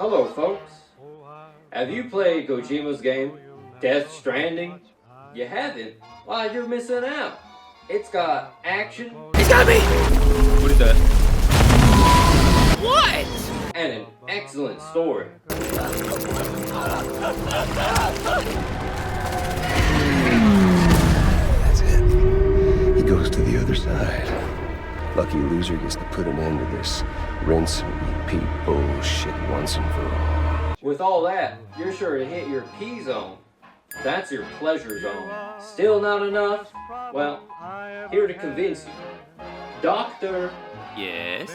Hello folks, have you played Kojima's game, Death Stranding? You haven't? Well, you're missing out. It's got action. He's got me! What is that? What? And an excellent story. That's it. He goes to the other side. Lucky loser gets to put an end to this rinse and repeat bullshit once and for all. With all that, you're sure to hit your P-zone. That's your pleasure zone. Still not enough? Well, here to convince you. Doctor, Yes?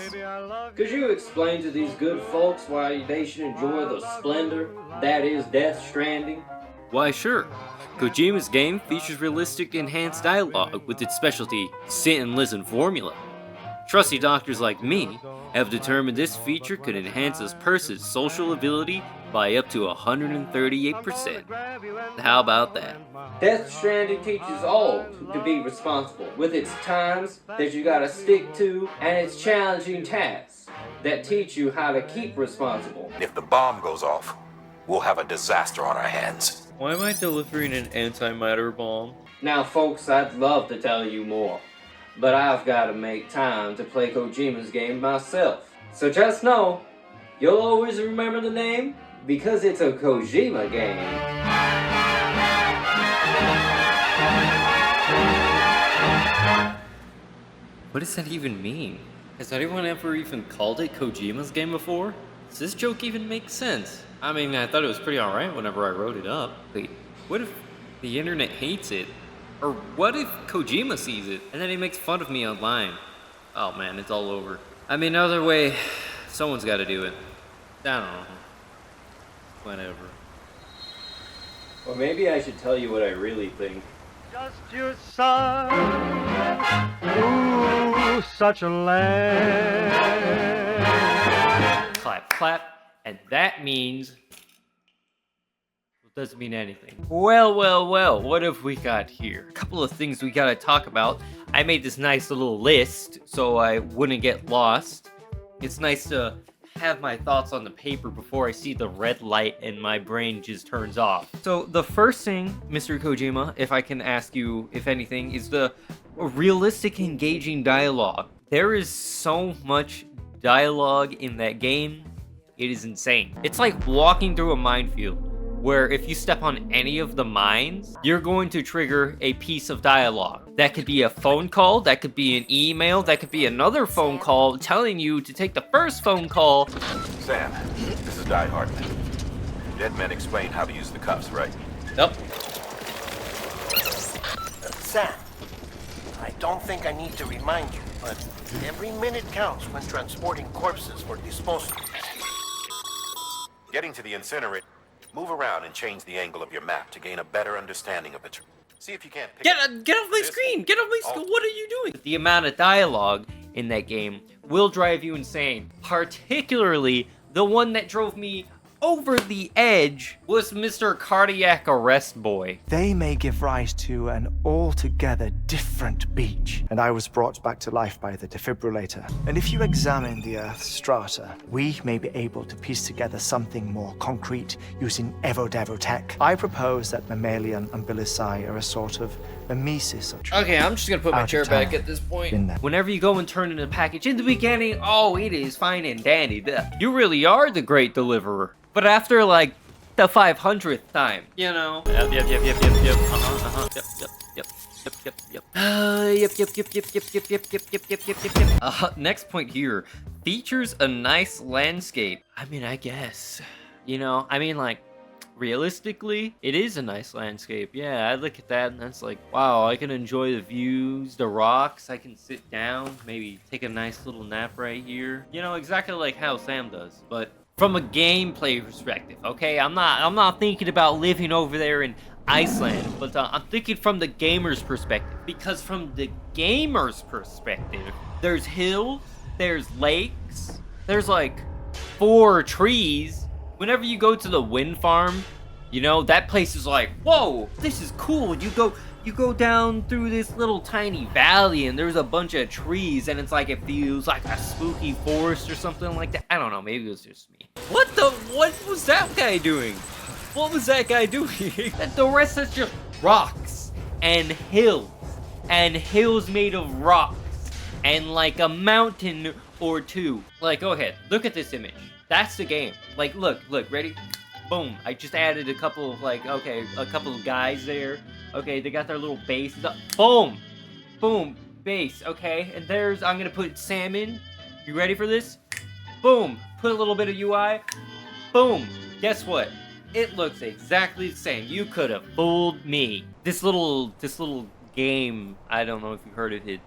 could you explain to these good folks why they should enjoy the splendor that is Death Stranding? Why, sure. Kojima's game features realistic enhanced dialogue with its specialty sit and listen formula. Trusty doctors like me have determined this feature could enhance a person's social ability by up to 138%. How about that? Death Stranding teaches all to be responsible with its times that you gotta stick to and its challenging tasks that teach you how to keep responsible. If the bomb goes off, we'll have a disaster on our hands. Why am I delivering an antimatter bomb? Now folks, I'd love to tell you more, but I've gotta make time to play Kojima's game myself. So just know, you'll always remember the name because it's a Kojima game. What does that even mean? Has anyone ever even called it Kojima's game before? Does this joke even make sense? I mean, I thought it was pretty alright whenever I wrote it up. Wait, what if the internet hates it? Or what if Kojima sees it and then he makes fun of me online? Oh man, it's all over. I mean, either way, someone's gotta do it. I don't know. Whatever. Or maybe I should tell you what I really think. Just your son, ooh, such a land. Clap, clap, and that means... It doesn't mean anything. Well, what have we got here? A couple of things we gotta talk about. I made this nice little list so I wouldn't get lost. It's nice to have my thoughts on the paper before I see the red light and my brain just turns off. So the first thing, Mr. Kojima, if I can ask you, if anything, is the realistic, engaging dialogue. There is so much dialogue in that game, it is insane. It's like walking through a minefield, where if you step on any of the mines, you're going to trigger a piece of dialogue. That could be a phone call, that could be an email, that could be another phone call telling you to take the first phone call. Sam, this is Die Hard. Dead men explain how to use the cuffs, right? Yep. Sam, I don't think I need to remind you, but every minute counts when transporting corpses for disposal. Getting to the incinerator, move around and change the angle of your map to gain a better understanding of the truth. See if you can't pick Get off my screen! Get off my screen! What are you doing? The amount of dialogue in that game will drive you insane. Particularly, the one that drove me over the edge was Mr. Cardiac Arrest Boy. They may give rise to an altogether different beach. And I was brought back to life by the defibrillator. And if you examine the Earth's strata, we may be able to piece together something more concrete using Evo-Devo tech. I propose that mammalian umbilici are a sort of mimesis of truth. Okay, I'm just gonna put my chair back at this point. Whenever you go and turn in a package in the beginning, oh, it is fine and dandy. You really are the great deliverer. But after like the 500th time, you know. Yep. Next point here. Features a nice landscape. I mean, I guess. You know, I mean, like, realistically, it is a nice landscape. Yeah, I look at that and that's like, wow, I can enjoy the views, the rocks. I can sit down, maybe take a nice little nap right here. You know, exactly like how Sam does. But from a gameplay perspective, okay? I'm not thinking about living over there in Iceland, but I'm thinking from the gamer's perspective. Because from the gamer's perspective, there's hills, there's lakes, there's like 4 trees. Whenever you go to the wind farm, you know, that place is like, whoa, this is cool. You go down through this little tiny valley and there's a bunch of trees and it's like, it feels like a spooky forest or something like that. I don't know, maybe it was just me. What was that guy doing? What was that guy doing? The rest is just rocks and hills made of rocks and like a mountain or two. Like, go ahead, look at this image. That's the game. Like, look, ready? Boom. I just added a couple of like, okay, a couple of guys there. Okay, they got their little bases up. Boom, boom, base. Okay, and there's, I'm gonna put salmon. You ready for this? Boom. Put a little bit of UI. Boom. Guess what? It looks exactly the same. You could have fooled me. This little game, I don't know if you heard of it,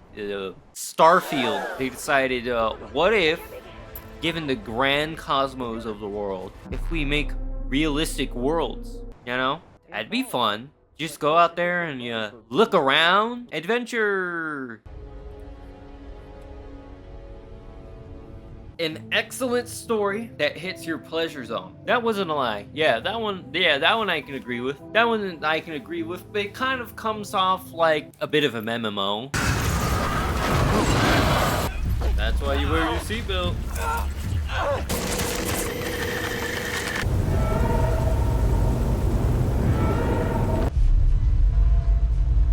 Starfield. They decided, what if, given the grand cosmos of the world, if we make realistic worlds, you know? That'd be fun. Just go out there and you look around. Adventure! An excellent story that hits your pleasure zone. That wasn't a lie. Yeah, that one I can agree with. That one I can agree with, but it kind of comes off like a bit of a MMO. That's why you wear your seatbelt.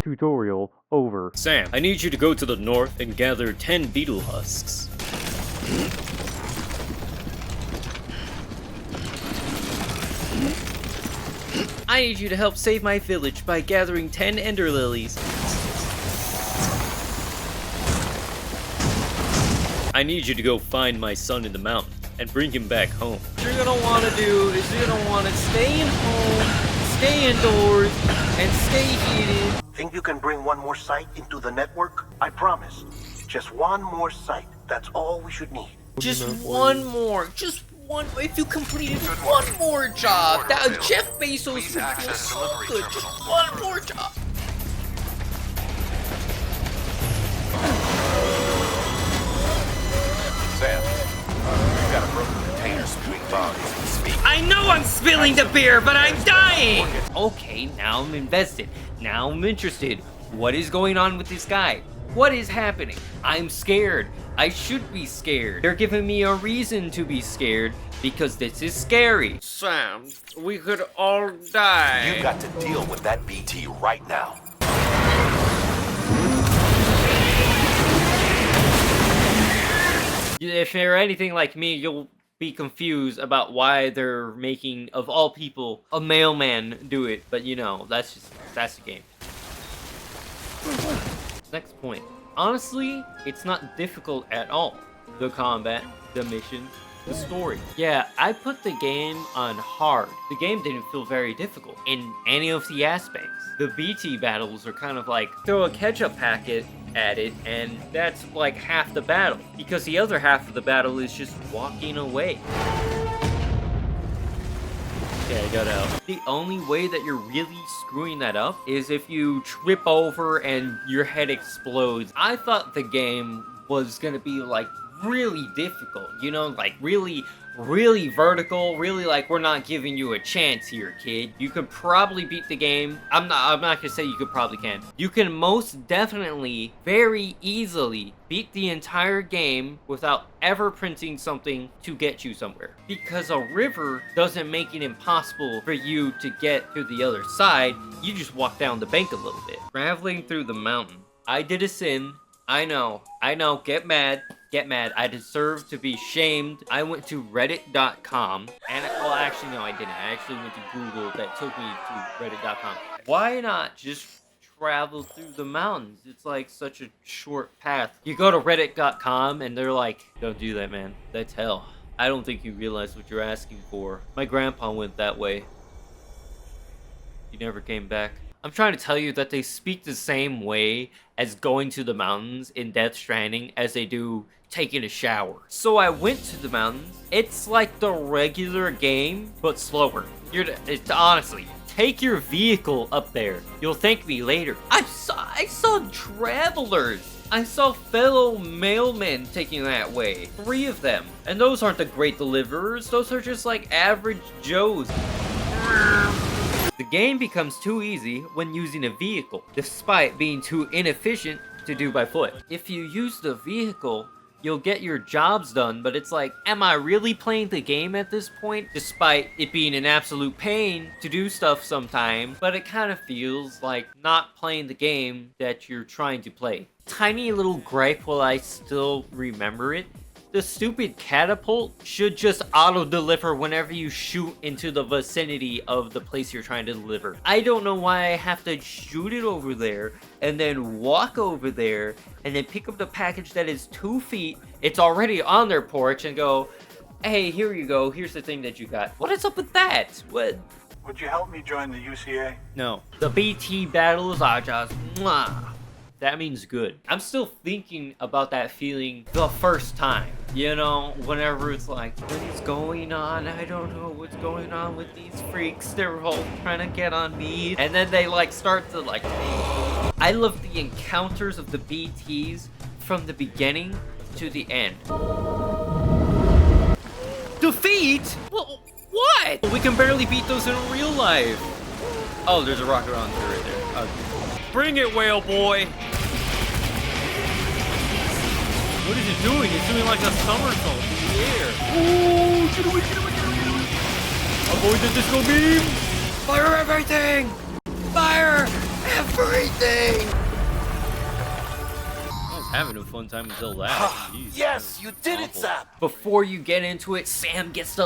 Tutorial over. Sam, I need you to go to the north and gather 10 beetle husks. I need you to help save my village by gathering 10 ender lilies. I need you to go find my son in the mountain and bring him back home. What you're gonna want to do is you're gonna want to stay in home, stay indoors, and stay heated. Think you can bring one more site into the network? I promise. Just one more site. That's all we should need. Just one more. Just one. If you completed one more job, that Jeff Bezos would feel so good. Just one more job. Sam, you've got a broken container spewing volumes as we speak. I know I'm spilling the beer, but I'm dying! Okay, now I'm invested. Now I'm interested. What is going on with this guy? What is happening? I'm scared. I should be scared. They're giving me a reason to be scared because this is scary. Sam, we could all die. You've got to deal with that BT right now. If you're anything like me, you'll be confused about why they're making, of all people, a mailman do it. But you know, that's the game. Next point. Honestly, it's not difficult at all. The combat, the missions, the story. Yeah, I put the game on hard. The game didn't feel very difficult in any of the aspects. The BT battles are kind of like throw a ketchup packet at it and that's like half the battle. Because the other half of the battle is just walking away. Okay, I got out. The only way that you're really screwing that up is if you trip over and your head explodes. I thought the game was gonna be like really difficult, you know, like really vertical, really like we're not giving you a chance here, kid. You could probably beat the game. I'm not gonna say you probably can. You can most definitely, very easily beat the entire game without ever printing something to get you somewhere. Because a river doesn't make it impossible for you to get to the other side. You just walk down the bank a little bit. Traveling through the mountain. I did a sin. I know, get mad. I deserve to be shamed. I went to reddit.com and, well, actually, no, I didn't. I actually went to Google that took me to reddit.com. Why not just travel through the mountains? It's like such a short path. You go to reddit.com and they're like, don't do that, man. That's hell. I don't think you realize what you're asking for. My grandpa went that way. He never came back. I'm trying to tell you that they speak the same way as going to the mountains in Death Stranding as they do taking a shower. So I went to the mountains. It's like the regular game, but slower. It's honestly, take your vehicle up there. You'll thank me later. I saw travelers. I saw fellow mailmen taking that way. 3 of them. And those aren't the great deliverers. Those are just like average Joes. The game becomes too easy when using a vehicle, despite being too inefficient to do by foot. If you use the vehicle, You'll get your jobs done, but it's like, am I really playing the game at this point? Despite it being an absolute pain to do stuff sometimes, but it kind of feels like not playing the game that you're trying to play. Tiny little gripe while I still remember it. The stupid catapult should just auto-deliver whenever you shoot into the vicinity of the place you're trying to deliver. I don't know why I have to shoot it over there and then walk over there and then pick up the package that is 2 feet. It's already on their porch and go, hey, here you go. Here's the thing that you got. What is up with that? What? Would you help me join the UCA? No. The BT battles are just mwah. That means good. I'm still thinking about that feeling the first time. You know, whenever it's like, what is going on? I don't know what's going on with these freaks. They're all trying to get on me. And then they like start to like... I love the encounters of the BTs from the beginning to the end. Defeat? Well, what? We can barely beat those in real life. Oh, there's a rocket launcher right there. Okay. Bring it, whale boy! What is it doing? It's doing like a somersault in the air. Ooh, get away, get away, get away, get away! Avoid the disco beam! Fire everything! Fire everything! I was having a fun time until that. Jeez, Yes, that you was did it, awful. Zap. Before you get into it, Sam gets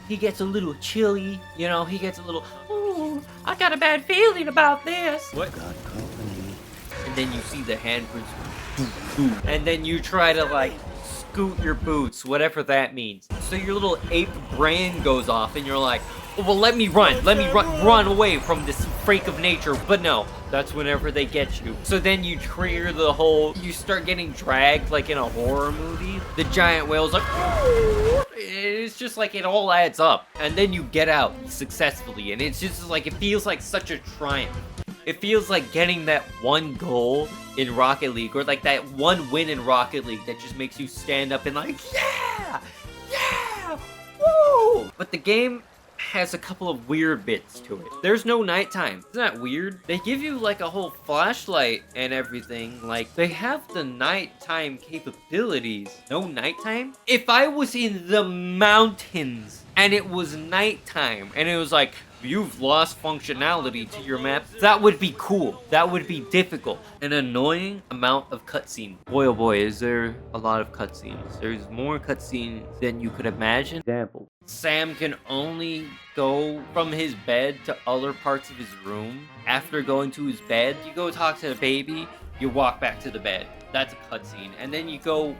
he gets a little chilly, you know, he gets a little, oh, I got a bad feeling about this. What? And then you see the handprints, and then you try to like scoot your boots, whatever that means. So your little ape brain goes off and you're like, oh, well, let me run away from this freak of nature. But no, that's whenever they get you. So then you trigger the whole, you start getting dragged like in a horror movie. The giant whale's like, it's just like it all adds up. And then you get out successfully. And it's just like, it feels like such a triumph. It feels like getting that one goal in Rocket League, or like that one win in Rocket League that just makes you stand up and like, yeah, yeah, woo! But the game has a couple of weird bits to it. There's no nighttime. Isn't that weird? They give you like a whole flashlight and everything. Like, they have the nighttime capabilities. No nighttime? If I was in the mountains and it was nighttime and it was like, you've lost functionality to your map, that would be cool. That would be difficult. An annoying amount of cutscene. Boy, oh boy, is there a lot of cutscenes. There's more cutscenes than you could imagine. Example. Sam can only go from his bed to other parts of his room. After going to his bed, you go talk to the baby, you walk back to the bed. That's a cutscene. And then you go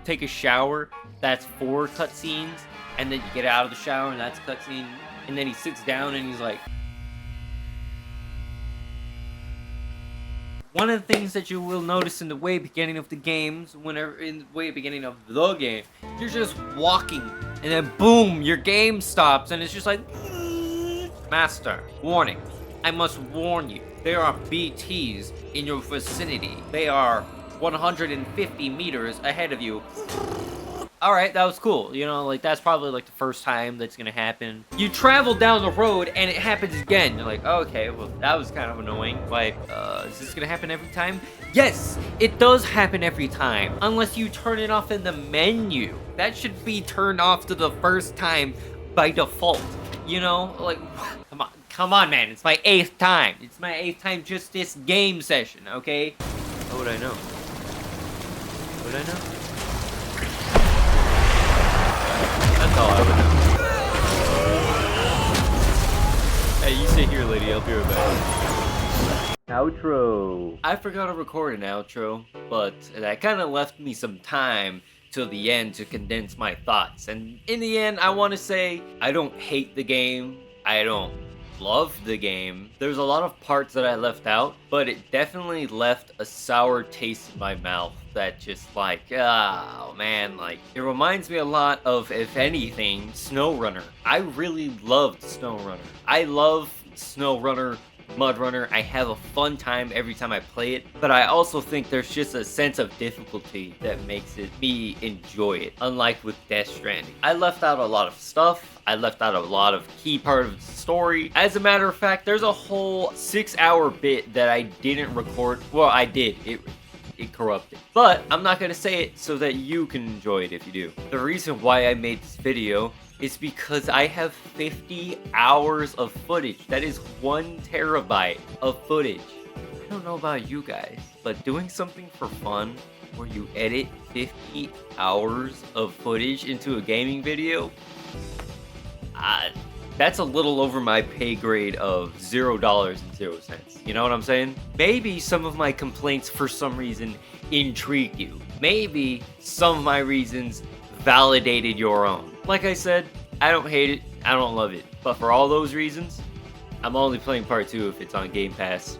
take a shower. That's 4 cutscenes. And then you get out of the shower and that's a cutscene. And then he sits down and he's like... One of the things that you will notice in the way beginning of the games, whenever in the way beginning of the game, you're just walking and then boom, your game stops and it's just like... Master, warning. I must warn you. There are BTs in your vicinity. They are 150 meters ahead of you. Alright, that was cool. You know, like, that's probably, like, the first time that's gonna happen. You travel down the road, and it happens again. You're like, okay, well, that was kind of annoying. Like, is this gonna happen every time? Yes, it does happen every time. Unless you turn it off in the menu. That should be turned off to the first time by default. You know? Like, come on, man. It's my 8th time. It's my 8th time just this game session, okay? How would I know? How would I know? That's all I would know. Hey, you sit here, lady. I'll be right back. Outro. I forgot to record an outro, but that kind of left me some time till the end to condense my thoughts. And in the end, I want to say I don't hate the game. I don't love the game. There's a lot of parts that I left out, but it definitely left a sour taste in my mouth that just like, oh man, like, it reminds me a lot of, if anything, SnowRunner. I really loved SnowRunner. I love SnowRunner, MudRunner. I have a fun time every time I play it, but I also think there's just a sense of difficulty that makes me enjoy it, unlike with Death Stranding. I left out a lot of stuff. I left out a lot of key part of the story. As a matter of fact, there's a whole 6-hour bit that I didn't record. Well, I did. it corrupted. But I'm not gonna say it so that you can enjoy it if you do. The reason why I made this video is because I have 50 hours of footage. That is 1 terabyte of footage. I don't know about you guys, but doing something for fun where you edit 50 hours of footage into a gaming video, that's a little over my pay grade of $0.00. You know what I'm saying? Maybe some of my complaints for some reason intrigued you. Maybe some of my reasons validated your own. Like I said, I don't hate it, I don't love it. But for all those reasons, I'm only playing part 2 if it's on Game Pass.